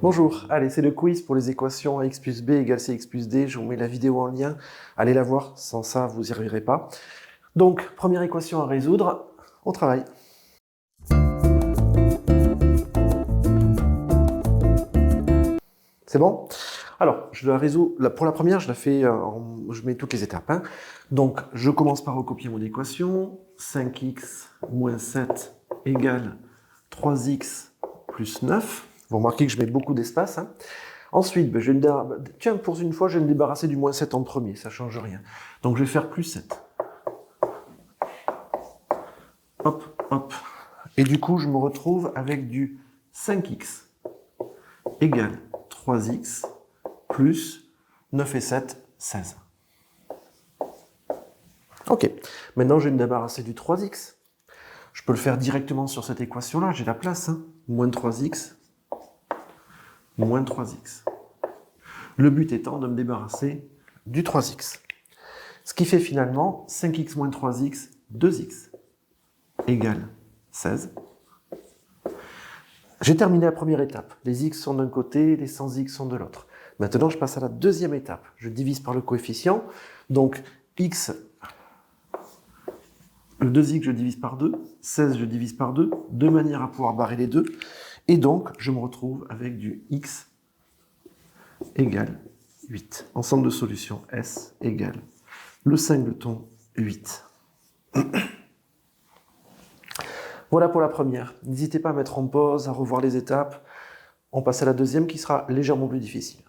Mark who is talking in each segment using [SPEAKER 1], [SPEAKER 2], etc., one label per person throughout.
[SPEAKER 1] Bonjour, allez, c'est le quiz pour les équations ax plus b égale cx plus d. Je vous mets la vidéo en lien, allez la voir, sans ça, vous n'y arriverez pas. Donc, première équation à résoudre, on travaille. C'est bon? Alors, je la résous, pour la première, je la fais, je mets toutes les étapes. Donc, je commence par recopier mon équation. 5x moins 7 égale 3x plus 9. Vous remarquez que je mets beaucoup d'espace. Ensuite, tiens, pour une fois, je vais me débarrasser du moins 7 en premier, ça ne change rien. Donc je vais faire plus 7. Hop, hop. Et du coup, je me retrouve avec du 5x égale 3x plus 9 et 7, 16. Ok, maintenant je vais me débarrasser du 3x. Je peux le faire directement sur cette équation-là, j'ai la place. Moins 3x, moins 3x. Le but étant de me débarrasser du 3x. Ce qui fait finalement 5x moins 3x, 2x, égale 16. J'ai terminé la première étape. Les x sont d'un côté, les sans x sont de l'autre. Maintenant, je passe à la deuxième étape. Je divise par le coefficient. Donc, x, le 2x, je divise par 2. 16, je divise par 2, de manière à pouvoir barrer les deux. Et donc, je me retrouve avec du x égale 8. Ensemble de solutions S égale le singleton 8. Voilà pour la première. N'hésitez pas à mettre en pause, à revoir les étapes. On passe à la deuxième qui sera légèrement plus difficile.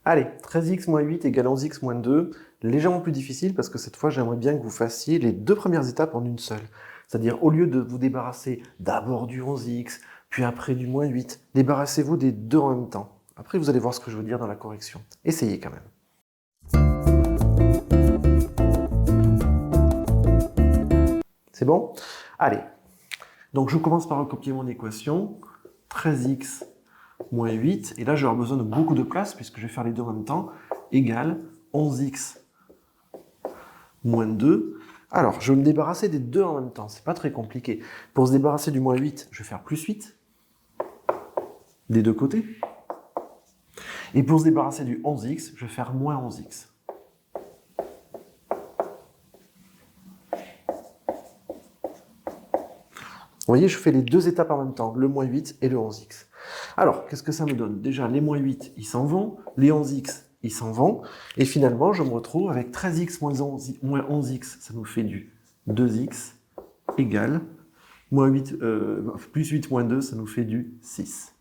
[SPEAKER 1] Allez, 13x moins 8 égale 11x moins 2. Légèrement plus difficile parce que cette fois, j'aimerais bien que vous fassiez les deux premières étapes en une seule. C'est-à-dire, au lieu de vous débarrasser d'abord du 11x, puis après du moins 8, débarrassez-vous des deux en même temps. Après, vous allez voir ce que je veux dire dans la correction. Essayez quand même. C'est bon? Allez. Donc, je commence par recopier mon équation. 13x moins 8. Et là, je vais avoir besoin de beaucoup de place puisque je vais faire les deux en même temps. Égale 11x moins 2. Alors, je vais me débarrasser des deux en même temps. C'est pas très compliqué. Pour se débarrasser du moins 8, je vais faire plus 8. Des deux côtés. Et pour se débarrasser du 11x, je vais faire moins 11x. Vous voyez, je fais les deux étapes en même temps, le moins 8 et le 11x. Alors, qu'est-ce que ça me donne? Déjà, les moins 8, ils s'en vont, les 11x, ils s'en vont, et finalement, je me retrouve avec 13x moins 11x, ça nous fait du 2x égale plus 8 moins 2, ça nous fait du 6.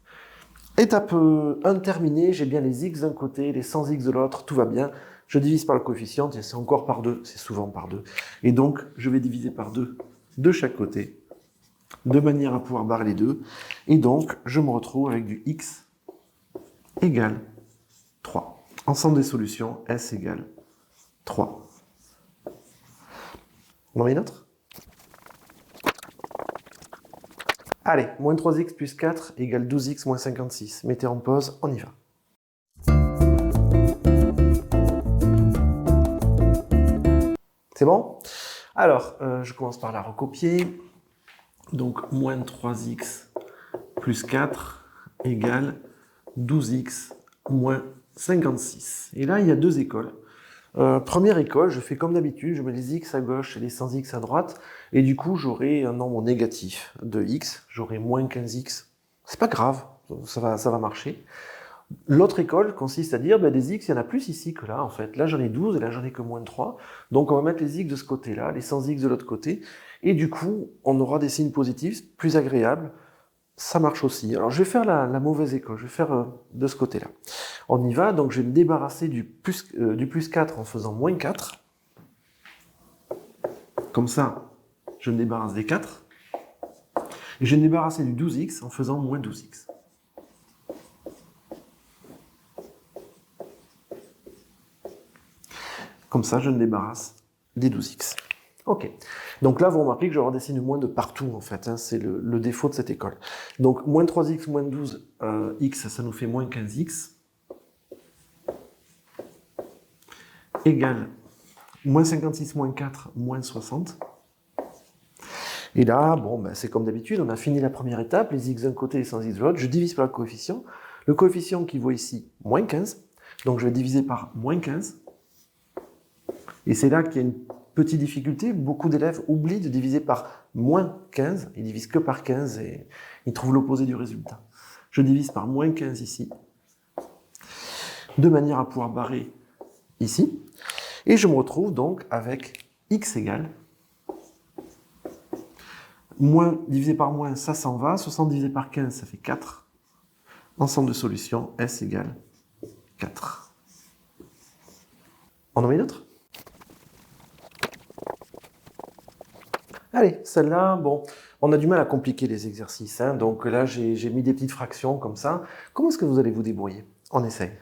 [SPEAKER 1] Étape 1 terminée, j'ai bien les x d'un côté, les sans x de l'autre, tout va bien. Je divise par le coefficient, et c'est encore par 2, c'est souvent par 2. Et donc, je vais diviser par 2 de chaque côté, de manière à pouvoir barrer les deux. Et donc, je me retrouve avec du x égale 3. Ensemble des solutions, S égale 3. On en met une autre? Allez, moins 3x plus 4 égale 12x moins 56. Mettez en pause, on y va. C'est bon? Alors, je commence par la recopier. Donc, moins 3x plus 4 égale 12x moins 56. Et là, il y a deux écoles. Première école, je fais comme d'habitude, je mets les x à gauche et les sans x à droite, et du coup, j'aurai un nombre négatif de x, j'aurai moins 15x. C'est pas grave, ça va marcher. L'autre école consiste à dire, des x, il y en a plus ici que là, en fait. Là, j'en ai 12, et là, j'en ai que moins 3. Donc, on va mettre les x de ce côté-là, les sans x de l'autre côté, et du coup, on aura des signes positifs, plus agréables. Ça marche aussi. Alors, je vais faire la mauvaise école, je vais faire de ce côté-là. On y va, donc je vais me débarrasser du plus 4 en faisant moins 4. Comme ça, je me débarrasse des 4. Et je vais me débarrasser du 12x en faisant moins 12x. Comme ça, je me débarrasse des 12x. Ok. Donc là, vous remarquez que je vais avoir des signes moins de partout, en fait. C'est le défaut de cette école. Donc, moins 3x moins 12x, ça nous fait moins 15x. Égale moins 56 moins 4 moins 60. Et là, bon, ben, c'est comme d'habitude, on a fini la première étape, les x d'un côté, les 100x de l'autre, je divise par le coefficient. Le coefficient qui vaut ici, moins 15, donc je vais diviser par moins 15. Et c'est là qu'il y a une petite difficulté, beaucoup d'élèves oublient de diviser par moins 15, ils divisent que par 15 et ils trouvent l'opposé du résultat. Je divise par moins 15 ici, de manière à pouvoir barrer ici, et je me retrouve donc avec x égale moins divisé par moins, ça s'en va. 60 divisé par 15, ça fait 4. Ensemble de solutions, S égale 4. On en met une autre? Allez, celle-là, bon, on a du mal à compliquer les exercices. Hein, donc là, j'ai mis des petites fractions comme ça. Comment est-ce que vous allez vous débrouiller? On essaye.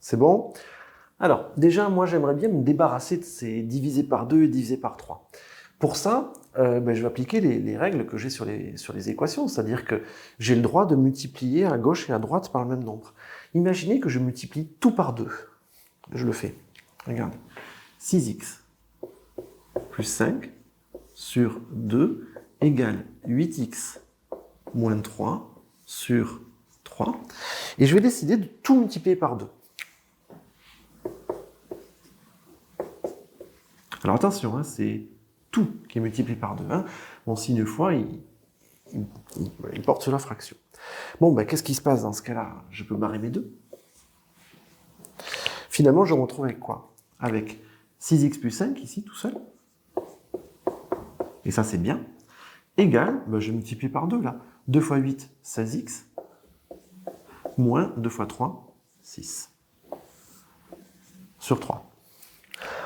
[SPEAKER 1] C'est bon? Alors, déjà, moi, j'aimerais bien me débarrasser de ces divisé par 2 et divisé par 3. Pour ça, je vais appliquer les règles que j'ai sur les équations, c'est-à-dire que j'ai le droit de multiplier à gauche et à droite par le même nombre. Imaginez que je multiplie tout par 2. Je le fais. Regarde. 6x plus 5 sur 2 égale 8x moins 3 sur 3. Et je vais décider de tout multiplier par 2. Alors attention, hein, c'est tout qui est multiplié par 2. Hein. Mon signe fois, il porte sur la fraction. Bon, ben, qu'est-ce qui se passe dans ce cas-là? Je peux barrer mes 2. Finalement, je me retrouve avec quoi? Avec 6x plus 5, ici, tout seul. Et ça, c'est bien. Égal, ben, je multiplie par 2, là. 2 fois 8, 16x. Moins 2 fois 3, 6. Sur 3.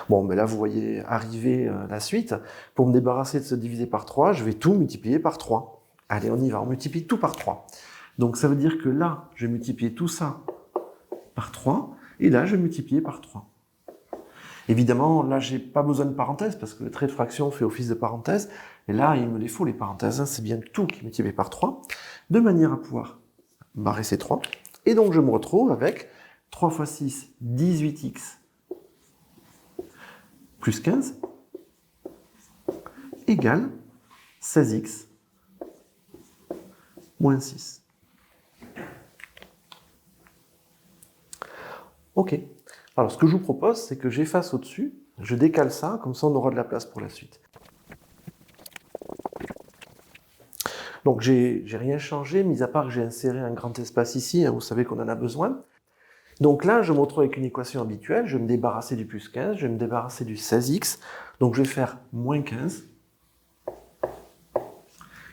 [SPEAKER 1] Bon, mais là, vous voyez arriver la suite. Pour me débarrasser de ce divisé par 3, je vais tout multiplier par 3. Allez, on y va, on multiplie tout par 3. Donc, ça veut dire que là, je vais multiplier tout ça par 3, et là, je vais multiplier par 3. Évidemment, là, j'ai pas besoin de parenthèses, parce que le trait de fraction fait office de parenthèse, et là, il me les faut, les parenthèses, hein, c'est bien tout qui est multiplié par 3, de manière à pouvoir barrer ces 3. Et donc, je me retrouve avec 3 fois 6, 18x, plus 15, égale 16x, moins 6. Ok. Alors, ce que je vous propose, c'est que j'efface au-dessus, je décale ça, comme ça on aura de la place pour la suite. Donc, j'ai rien changé, mis à part que j'ai inséré un grand espace ici, hein, vous savez qu'on en a besoin. Donc là, je me retrouve avec une équation habituelle, je vais me débarrasser du plus 15, je vais me débarrasser du 16x, donc je vais faire moins 15,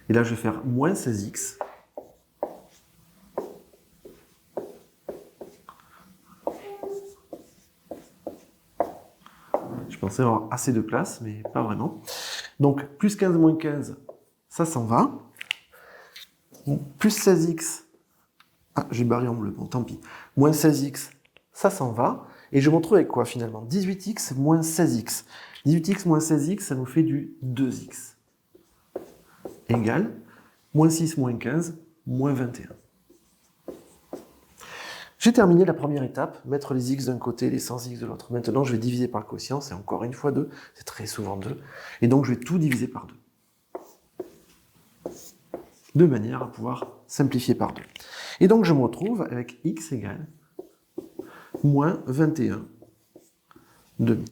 [SPEAKER 1] et là je vais faire moins 16x, je pensais avoir assez de place, mais pas vraiment. Donc plus 15 moins 15, ça s'en va, plus 16x, ah j'ai barré en bleu, bon tant pis, moins 16x, ça s'en va, et je me retrouve avec quoi finalement? 18x moins 16x. 18x moins 16x, ça nous fait du 2x. Égale moins 6 moins 15, moins 21. J'ai terminé la première étape, mettre les x d'un côté, les 100x de l'autre. Maintenant, je vais diviser par le quotient, c'est encore une fois 2, c'est très souvent 2. Et donc, je vais tout diviser par 2. De manière à pouvoir simplifier par 2. Et donc, je me retrouve avec x égale moins 21 demi.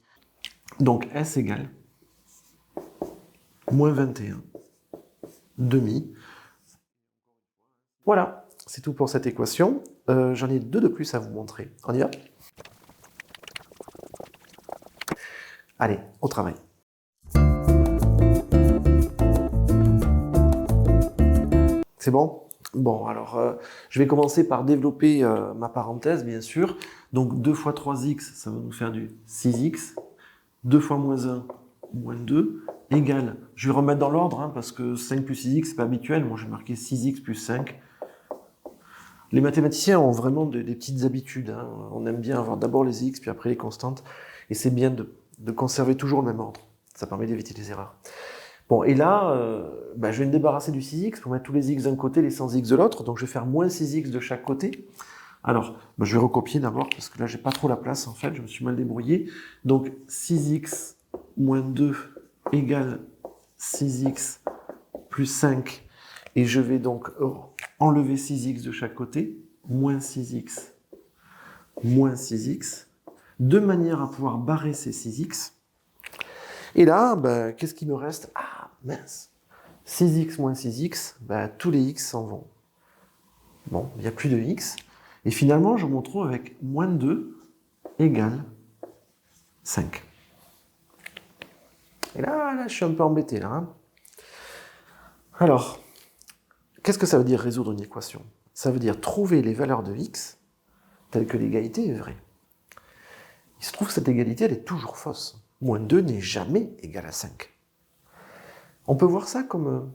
[SPEAKER 1] Donc, s égale moins 21 demi. Voilà, c'est tout pour cette équation. J'en ai 2 de plus à vous montrer. On y va? Allez, au travail. C'est bon? Bon, alors, je vais commencer par développer ma parenthèse, bien sûr. Donc, 2 fois 3x, ça va nous faire du 6x. 2 fois moins 1, moins 2, égale, je vais remettre dans l'ordre, hein, parce que 5 plus 6x, c'est pas habituel. Moi, je vais marquer 6x plus 5. Les mathématiciens ont vraiment des petites habitudes. Hein. On aime bien avoir d'abord les x, puis après les constantes. Et c'est bien de conserver toujours le même ordre. Ça permet d'éviter les erreurs. Bon, et là, je vais me débarrasser du 6x pour mettre tous les x d'un côté, les 100x de l'autre. Donc, je vais faire moins 6x de chaque côté. Alors, je vais recopier d'abord, parce que là, j'ai pas trop la place, en fait, je me suis mal débrouillé. Donc, 6x moins 2 égale 6x plus 5. Et je vais donc enlever 6x de chaque côté, moins 6x, de manière à pouvoir barrer ces 6x. Et là, qu'est-ce qui me reste? Ah, mince! 6x moins 6x, tous les x s'en vont. Bon, il n'y a plus de x. Et finalement, je me retrouve avec moins 2 égale 5. Et là, je suis un peu embêté, là. Hein. Alors, qu'est-ce que ça veut dire résoudre une équation? Ça veut dire trouver les valeurs de x telles que l'égalité est vraie. Il se trouve que cette égalité, elle est toujours fausse. Moins 2 n'est jamais égal à 5. On peut voir ça comme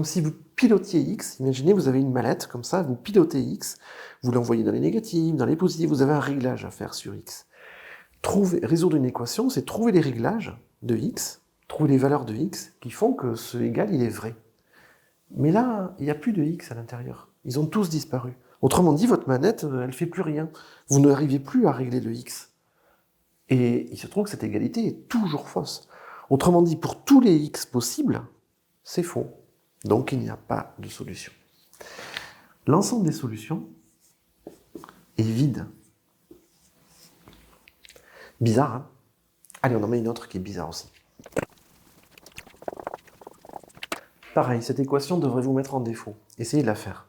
[SPEAKER 1] si vous pilotiez x. Imaginez, vous avez une mallette, comme ça, vous pilotez x, vous l'envoyez dans les négatifs, dans les positifs, vous avez un réglage à faire sur x. Résoudre une équation, c'est trouver les réglages de x, trouver les valeurs de x qui font que ce égal, il est vrai. Mais là, il n'y a plus de x à l'intérieur. Ils ont tous disparu. Autrement dit, votre manette, elle ne fait plus rien. Vous n'arrivez plus à régler le x. Et il se trouve que cette égalité est toujours fausse. Autrement dit, pour tous les x possibles, c'est faux. Donc il n'y a pas de solution. L'ensemble des solutions est vide. Bizarre, hein? Allez, on en met une autre qui est bizarre aussi. Pareil, cette équation devrait vous mettre en défaut. Essayez de la faire.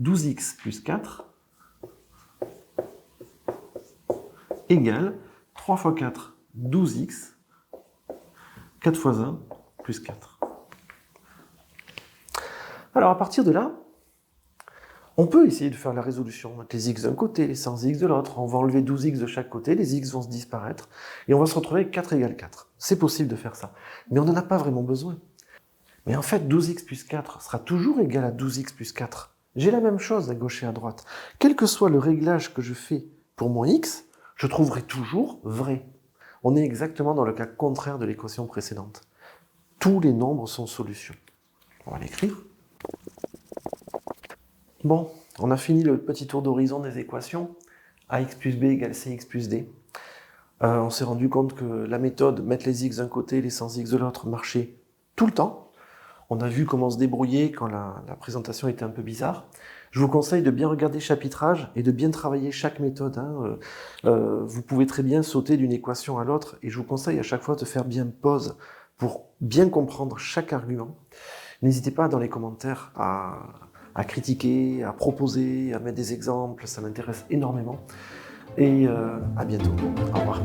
[SPEAKER 1] « 12x plus 4 égale 3 fois 4, 12x, 4 fois 1, plus 4. » Alors à partir de là, on peut essayer de faire la résolution, mettre les x d'un côté, les 100x de l'autre, on va enlever 12x de chaque côté, les x vont se disparaître, et on va se retrouver avec 4 égale 4. C'est possible de faire ça, mais on n'en a pas vraiment besoin. Mais en fait, 12x plus 4 sera toujours égal à 12x plus 4. J'ai la même chose à gauche et à droite. Quel que soit le réglage que je fais pour mon x, je trouverai toujours vrai. On est exactement dans le cas contraire de l'équation précédente. Tous les nombres sont solutions. On va l'écrire. Bon, on a fini le petit tour d'horizon des équations. Ax plus b égale cx plus d. On s'est rendu compte que la méthode mettre les x d'un côté, les 100x de l'autre marchait tout le temps. On a vu comment se débrouiller quand la présentation était un peu bizarre. Je vous conseille de bien regarder le chapitrage et de bien travailler chaque méthode. Hein. Vous pouvez très bien sauter d'une équation à l'autre et je vous conseille à chaque fois de faire bien pause pour bien comprendre chaque argument. N'hésitez pas dans les commentaires à critiquer, à proposer, à mettre des exemples, ça m'intéresse énormément. Et à bientôt. Au revoir.